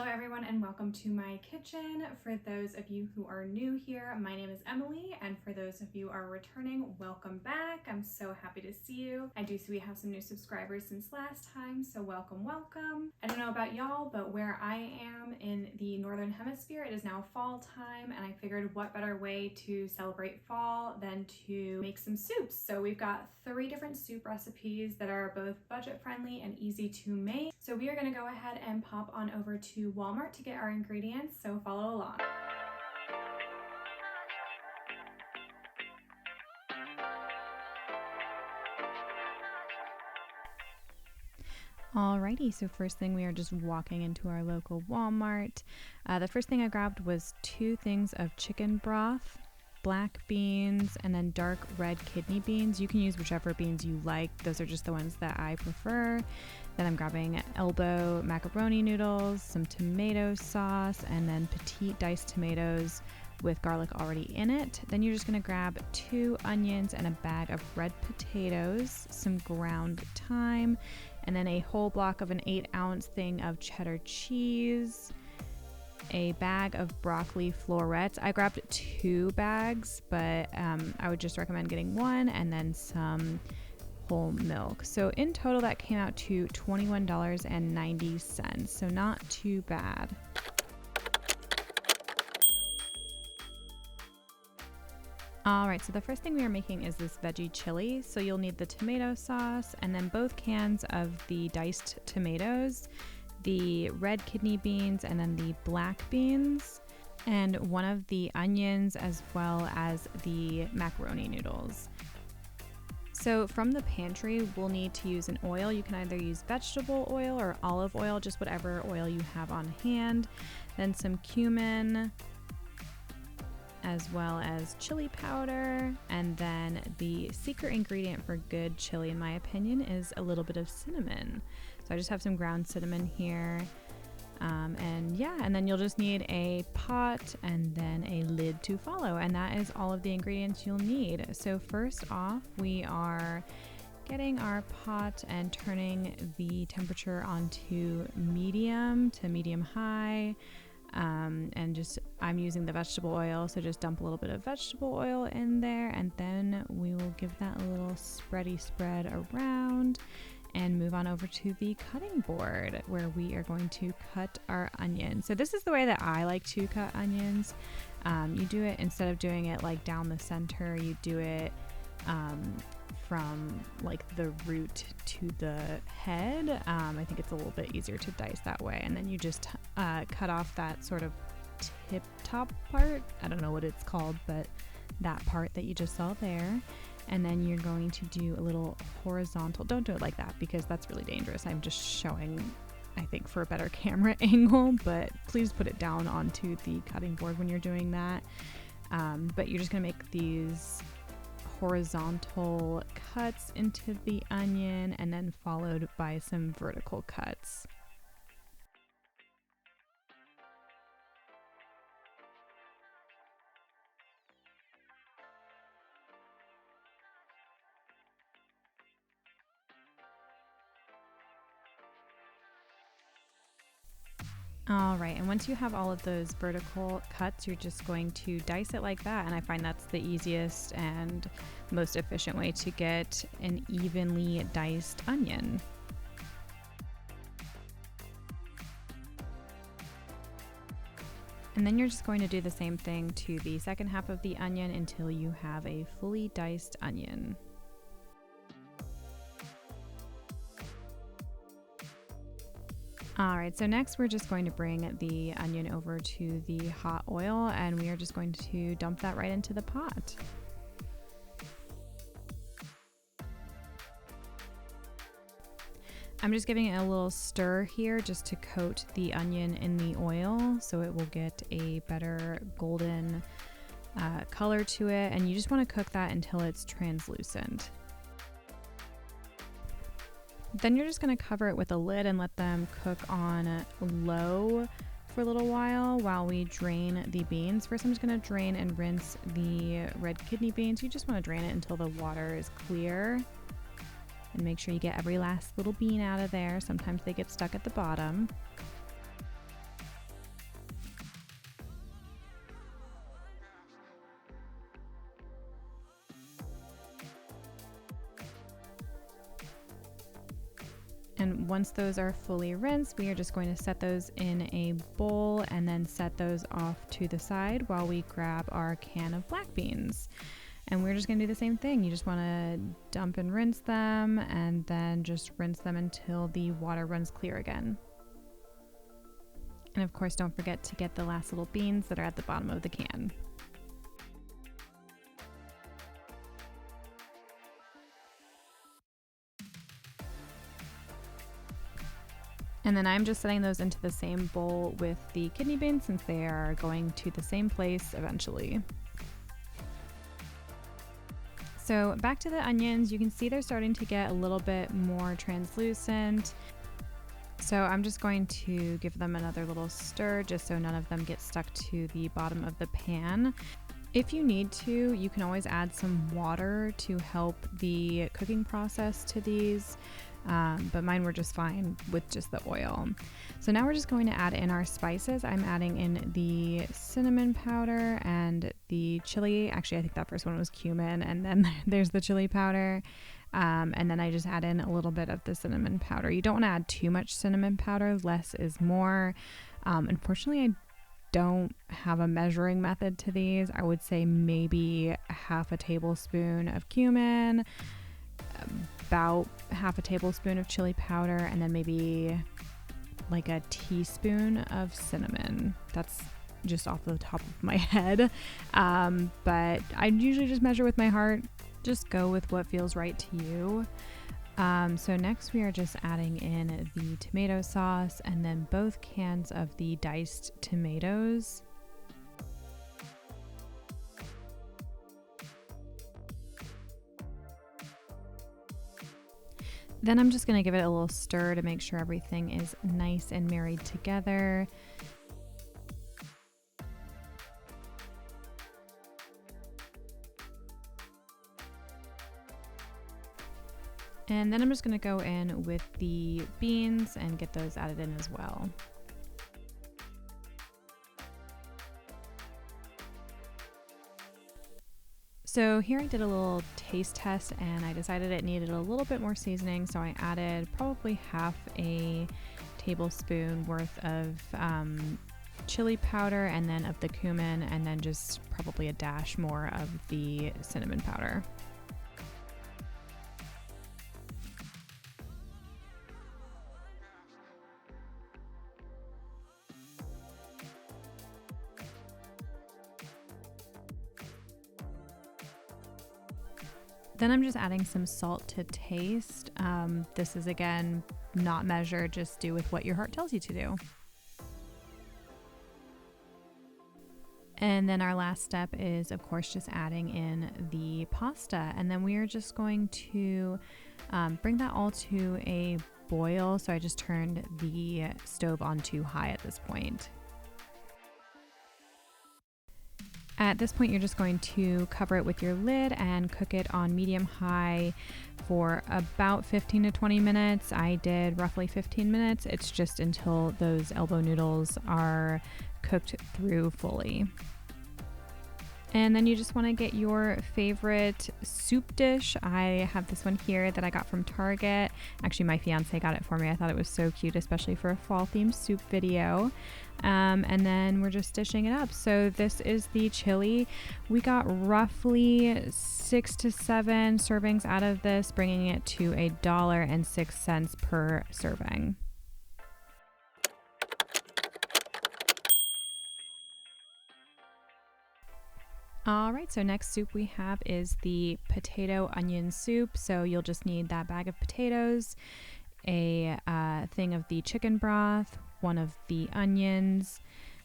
Hello everyone and welcome to my kitchen. For those of you who are new here, my name is Emily, and for those of you who are returning, welcome back. I'm so happy to see you. I do see we have some new subscribers since last time, so welcome. I don't know about y'all, but where I am in the Northern Hemisphere, it is now fall time, and I figured what better way to celebrate fall than to make some soups. So we've got 3 different soup recipes that are both budget friendly and easy to make. So we are gonna go ahead and pop on over to Walmart to get our ingredients, so follow along. Alrighty, so first thing we are just walking into our local Walmart. The first thing I grabbed was 2 things of chicken broth, black beans, and then dark red kidney beans. You can use whichever beans you like. Those are just the ones that I prefer. Then I'm grabbing elbow macaroni noodles, some tomato sauce, and then petite diced tomatoes with garlic already in it. Then you're just gonna grab 2 onions and a bag of red potatoes, some ground thyme, and then a whole block of an 8-ounce thing of cheddar cheese, a bag of broccoli florets. I grabbed 2 bags, but I would just recommend getting 1, and then some whole milk. So in total that came out to $21.90, so not too bad. Alright, so the first thing we are making is this veggie chili. So you'll need the tomato sauce, and then both cans of the diced tomatoes, the red kidney beans, and then the black beans, and 1 of the onions, as well as the macaroni noodles. So from the pantry, we'll need to use an oil. You can either use vegetable oil or olive oil, just whatever oil you have on hand. Then some cumin, as well as chili powder, and then the secret ingredient for good chili, in my opinion, is a little bit of cinnamon. So I just have some ground cinnamon here, and then you'll just need a pot and then a lid to follow, and that is all of the ingredients you'll need. So first off, we are getting our pot and turning the temperature onto medium to medium high. I'm using the vegetable oil, so just dump a little bit of vegetable oil in there, and then we will give that a little spready spread around and move on over to the cutting board where we are going to cut our onions. So this is the way that I like to cut onions. You do it, instead of doing it like down the center, you do it from like the root to the head. I think it's a little bit easier to dice that way, and then you just cut off that sort of tip top part. I don't know what it's called, but that part that you just saw there. And then you're going to do a little horizontal. Don't do it like that because that's really dangerous. I'm just showing, I think, for a better camera angle, but please put it down onto the cutting board when you're doing that. But you're just gonna make these horizontal cuts into the onion, and then followed by some vertical cuts. All right, and once you have all of those vertical cuts, you're just going to dice it like that, and I find that's the easiest and most efficient way to get an evenly diced onion. And then you're just going to do the same thing to the second half of the onion until you have a fully diced onion. Alright, so next we're just going to bring the onion over to the hot oil, and we are just going to dump that right into the pot. I'm just giving it a little stir here just to coat the onion in the oil so it will get a better golden color to it, and you just want to cook that until it's translucent. Then you're just going to cover it with a lid and let them cook on low for a little while we drain the beans. First, I'm just going to drain and rinse the red kidney beans. You just want to drain it until the water is clear. And make sure you get every last little bean out of there. Sometimes they get stuck at the bottom. then once those are fully rinsed, we are just going to set those in a bowl and then set those off to the side while we grab our can of black beans. And we're just gonna do the same thing. You just wanna dump and rinse them, and then just rinse them until the water runs clear again. And of course, don't forget to get the last little beans that are at the bottom of the can. And then I'm just setting those into the same bowl with the kidney beans since they are going to the same place eventually. So back to the onions, you can see they're starting to get a little bit more translucent. So I'm just going to give them another little stir just so none of them get stuck to the bottom of the pan. If you need to, you can always add some water to help the cooking process to these. But mine were just fine with just the oil. So now we're just going to add in our spices. I'm adding in the cinnamon powder and the chili. Actually, I think that first one was cumin, and then there's the chili powder. And then I just add in a little bit of the cinnamon powder. You don't want to add too much cinnamon powder. Less is more. Unfortunately, I don't have a measuring method to these. I would say maybe half a tablespoon of cumin, about half a tablespoon of chili powder, and then maybe like a teaspoon of cinnamon. That's just off the top of my head. But I usually just measure with my heart. Just go with what feels right to you. So next we are just adding in the tomato sauce and then both cans of the diced tomatoes. Then I'm just going to give it a little stir to make sure everything is nice and married together. And then I'm just going to go in with the beans and get those added in as well. So here I did a little taste test and I decided it needed a little bit more seasoning, so I added probably half a tablespoon worth of chili powder and then of the cumin, and then just probably a dash more of the cinnamon powder. Then I'm just adding some salt to taste. This is again not measured, just do with what your heart tells you to do. And then our last step is of course just adding in the pasta, and then we are just going to bring that all to a boil. So I just turned the stove on to high at this point. At this point, you're just going to cover it with your lid and cook it on medium-high for about 15 to 20 minutes. I did roughly 15 minutes. It's just until those elbow noodles are cooked through fully. And then you just want to get your favorite soup dish. I have this one here that I got from Target. Actually, my fiance got it for me. I thought it was so cute, especially for a fall-themed soup video. And then we're just dishing it up. So this is the chili. We got roughly 6 to 7 servings out of this, bringing it to $1.06 per serving. All right, so next soup we have is the potato onion soup. So you'll just need that bag of potatoes, a thing of the chicken broth, one of the onions,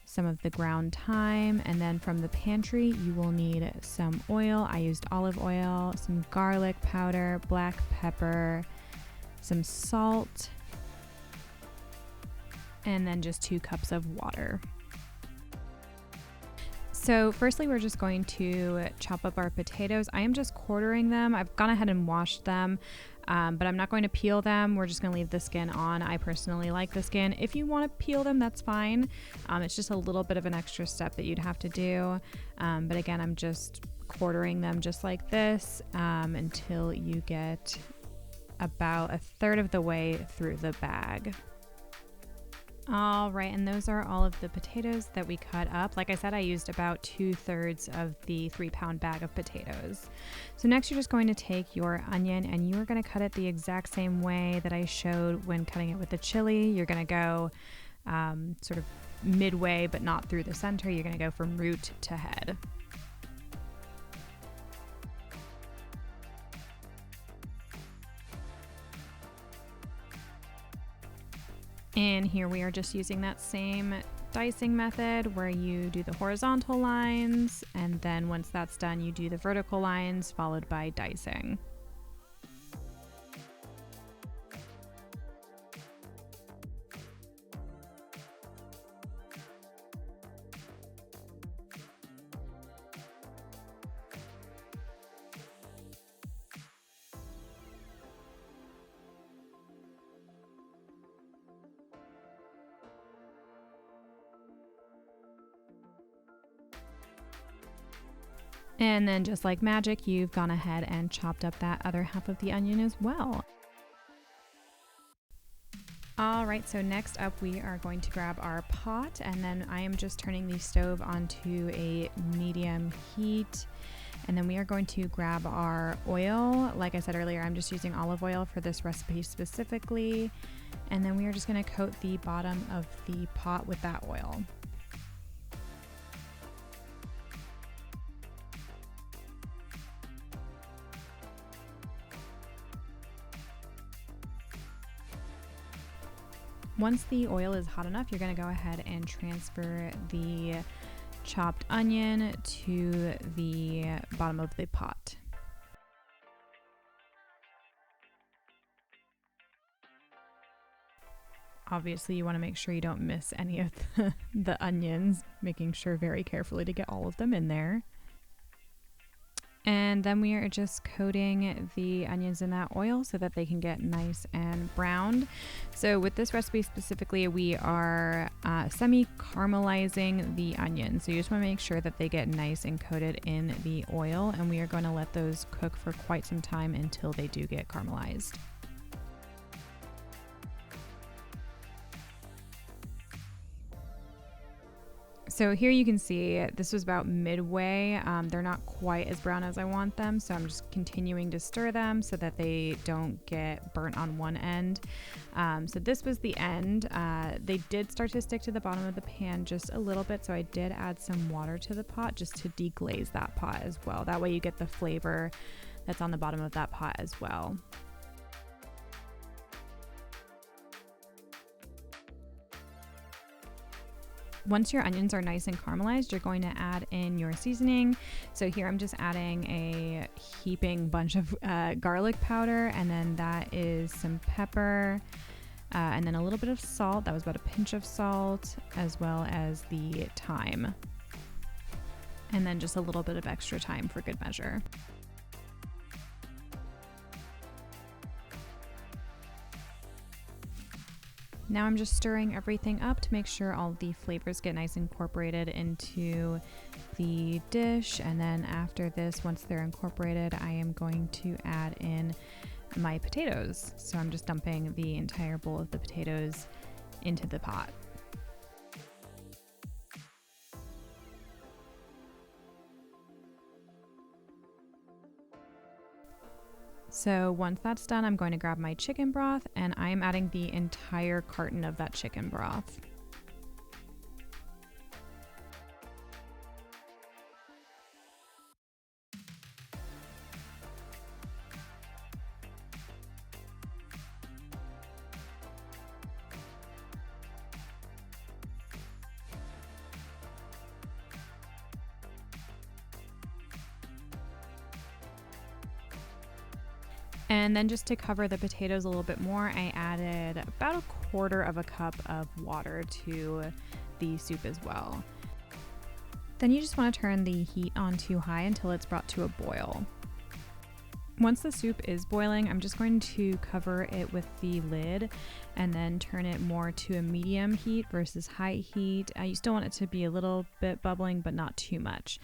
some of the ground thyme, and then from the pantry you will need some oil. I used olive oil, some garlic powder, black pepper, some salt, and then just 2 cups of water. So firstly, we're just going to chop up our potatoes. I am just quartering them. I've gone ahead and washed them, but I'm not going to peel them. We're just going to leave the skin on. I personally like the skin. If you want to peel them, that's fine. It's just a little bit of an extra step that you'd have to do. But again, I'm just quartering them just like this until you get about a third of the way through the bag. All right, and those are all of the potatoes that we cut up. Like I said, I used about 2/3 of the 3-pound bag of potatoes. So next you're just going to take your onion and you are going to cut it the exact same way that I showed when cutting it with the chili. You're going to go sort of midway, but not through the center. You're going to go from root to head. And here we are just using that same dicing method where you do the horizontal lines, and then once that's done, you do the vertical lines followed by dicing. And then just like magic, you've gone ahead and chopped up that other half of the onion as well. All right, so next up we are going to grab our pot, and then I am just turning the stove onto a medium heat. And then we are going to grab our oil. Like I said earlier, I'm just using olive oil for this recipe specifically. And then we are just going to coat the bottom of the pot with that oil. Once the oil is hot enough, you're going to go ahead and transfer the chopped onion to the bottom of the pot. Obviously, you want to make sure you don't miss any of the onions, making sure very carefully to get all of them in there. And then we are just coating the onions in that oil so that they can get nice and browned. So with this recipe specifically, we are semi-caramelizing the onions. So you just want to make sure that they get nice and coated in the oil, and we are going to let those cook for quite some time until they do get caramelized. So here you can see this was about midway. They're not quite as brown as I want them, so I'm just continuing to stir them so that they don't get burnt on one end. So this was the end. They did start to stick to the bottom of the pan just a little bit, so I did add some water to the pot just to deglaze that pot as well. That way you get the flavor that's on the bottom of that pot as well. Once your onions are nice and caramelized, you're going to add in your seasoning. So here I'm just adding a heaping bunch of garlic powder, and then that is some pepper, and then a little bit of salt. That was about a pinch of salt, as well as the thyme. And then just a little bit of extra thyme for good measure. Now I'm just stirring everything up to make sure all the flavors get nice and incorporated into the dish. And then after this, once they're incorporated, I am going to add in my potatoes. So I'm just dumping the entire bowl of the potatoes into the pot. So once that's done, I'm going to grab my chicken broth, and I am adding the entire carton of that chicken broth. And then just to cover the potatoes a little bit more, I added about 1/4 cup of water to the soup as well. Then you just want to turn the heat on to high until it's brought to a boil. Once the soup is boiling, I'm just going to cover it with the lid and then turn it more to a medium heat versus high heat. You still want it to be a little bit bubbling, but not too much.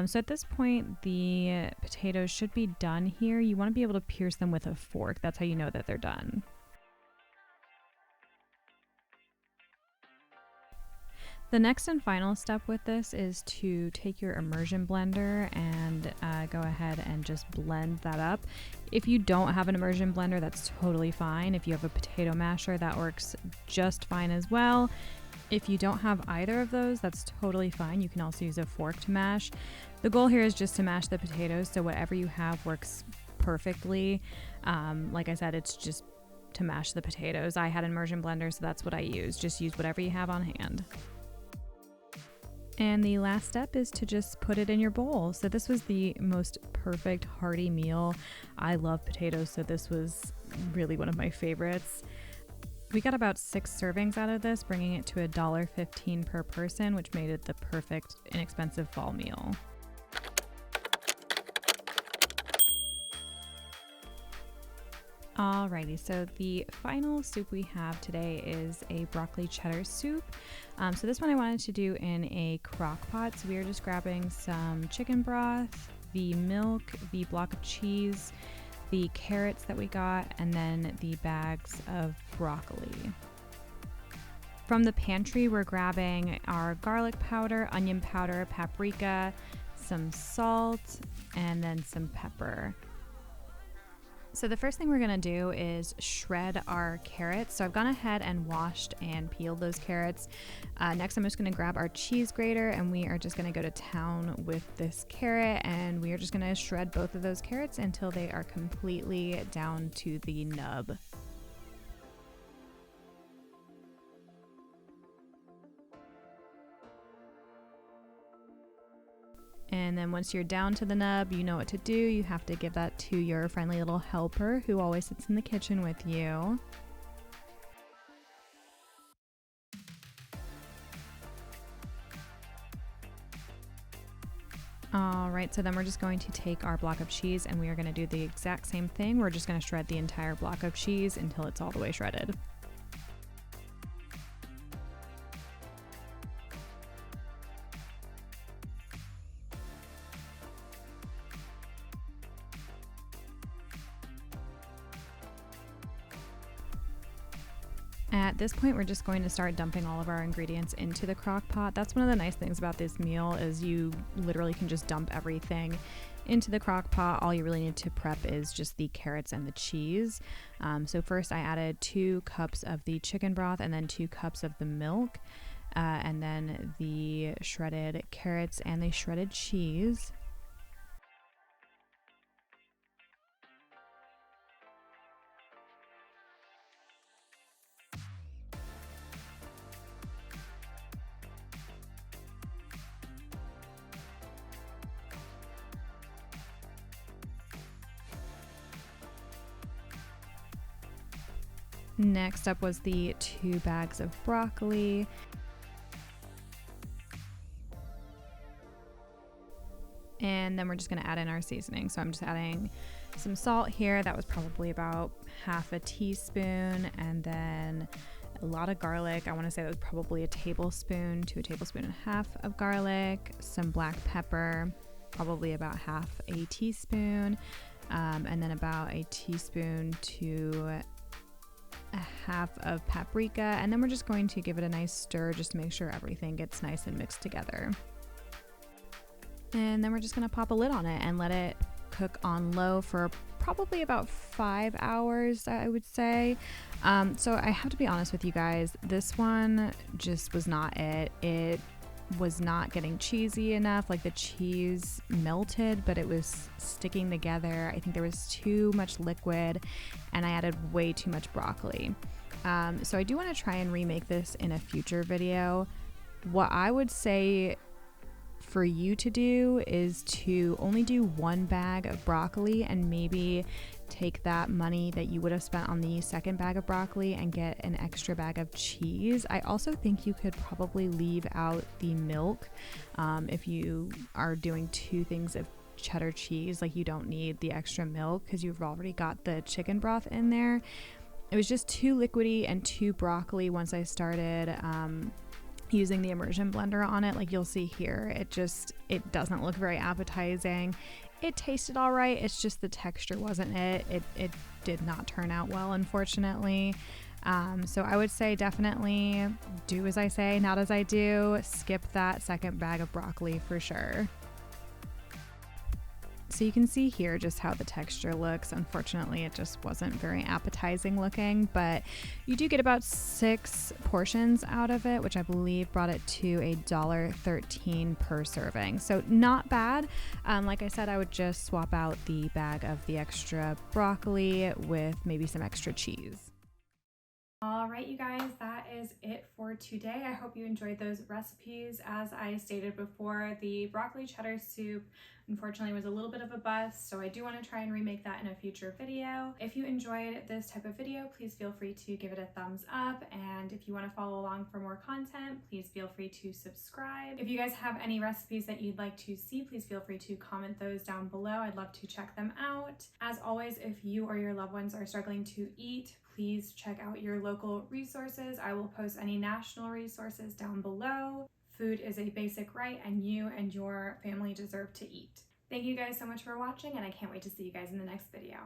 So at this point, the potatoes should be done here. You want to be able to pierce them with a fork. That's how you know that they're done. The next and final step with this is to take your immersion blender and go ahead and just blend that up. If you don't have an immersion blender, that's totally fine. If you have a potato masher, that works just fine as well. If you don't have either of those, that's totally fine. You can also use a fork to mash. The goal here is just to mash the potatoes, so whatever you have works perfectly. Like I said, it's just to mash the potatoes. I had an immersion blender, so that's what I used. Just use whatever you have on hand. And the last step is to just put it in your bowl. So this was the most perfect hearty meal. I love potatoes, so this was really one of my favorites. We got about 6 servings out of this, bringing it to $1.15 per person, which made it the perfect inexpensive fall meal. Alrighty, so the final soup we have today is a broccoli cheddar soup. So this one I wanted to do in a crock pot. So we are just grabbing some chicken broth, the milk, the block of cheese, the carrots that we got, and then the bags of broccoli. From the pantry, we're grabbing our garlic powder, onion powder, paprika, some salt, and then some pepper. So the first thing we're gonna do is shred our carrots. So I've gone ahead and washed and peeled those carrots. Next, I'm just gonna grab our cheese grater and we are just gonna go to town with this carrot, and we are just gonna shred both of those carrots until they are completely down to the nub. And then once you're down to the nub, you know what to do. You have to give that to your friendly little helper who always sits in the kitchen with you. All right, so then we're just going to take our block of cheese and we are going to do the exact same thing. We're just going to shred the entire block of cheese until it's all the way shredded. At this point, we're just going to start dumping all of our ingredients into the crock pot. That's one of the nice things about this meal is you literally can just dump everything into the crock pot. All you really need to prep is just the carrots and the cheese. So first I added 2 cups of the chicken broth and then 2 cups of the milk, and then the shredded carrots and the shredded cheese. Next up was the 2 bags of broccoli. And then we're just going to add in our seasoning. So I'm just adding some salt here. That was probably about half a teaspoon. And then a lot of garlic. I want to say that was probably a tablespoon to a tablespoon and a half of garlic. Some black pepper, probably about half a teaspoon. And then about a teaspoon to a half of paprika, and then we're just going to give it a nice stir just to make sure everything gets nice and mixed together. And then we're just going to pop a lid on it and let it cook on low for probably about 5 hours, I would say. So I have to be honest with you guys, this one just was not it. It was not getting cheesy enough. Like the cheese melted, but it was sticking together. I think there was too much liquid and I added way too much broccoli. So I do want to try and remake this in a future video. What I would say for you to do is to only do 1 bag of broccoli and maybe take that money that you would have spent on the second bag of broccoli and get an extra bag of cheese. I also think you could probably leave out the milk if you are doing 2 things of cheddar cheese. Like, you don't need the extra milk because you've already got the chicken broth in there. It was just too liquidy and too broccoli once I started using the immersion blender on it. Like you'll see here, it doesn't look very appetizing. It tasted all right. It's just the texture wasn't it. It did not turn out well, unfortunately. So I would say definitely do as I say, not as I do. Skip that second bag of broccoli for sure. So you can see here just how the texture looks. Unfortunately, it just wasn't very appetizing looking, but you do get about 6 portions out of it, which I believe brought it to $1.13 per serving. So not bad. Like I said, I would just swap out the bag of the extra broccoli with maybe some extra cheese. All right, you guys, that is it for today. I hope you enjoyed those recipes. As I stated before, the broccoli cheddar soup unfortunately was a little bit of a bust, so I do want to try and remake that in a future video. If you enjoyed this type of video, please feel free to give it a thumbs up, and if you want to follow along for more content, please feel free to subscribe. If you guys have any recipes that you'd like to see, please feel free to comment those down below. I'd love to check them out. As always, if you or your loved ones are struggling to eat, please check out your local resources. I will post any national resources down below. Food is a basic right, and you and your family deserve to eat. Thank you guys so much for watching, and I can't wait to see you guys in the next video.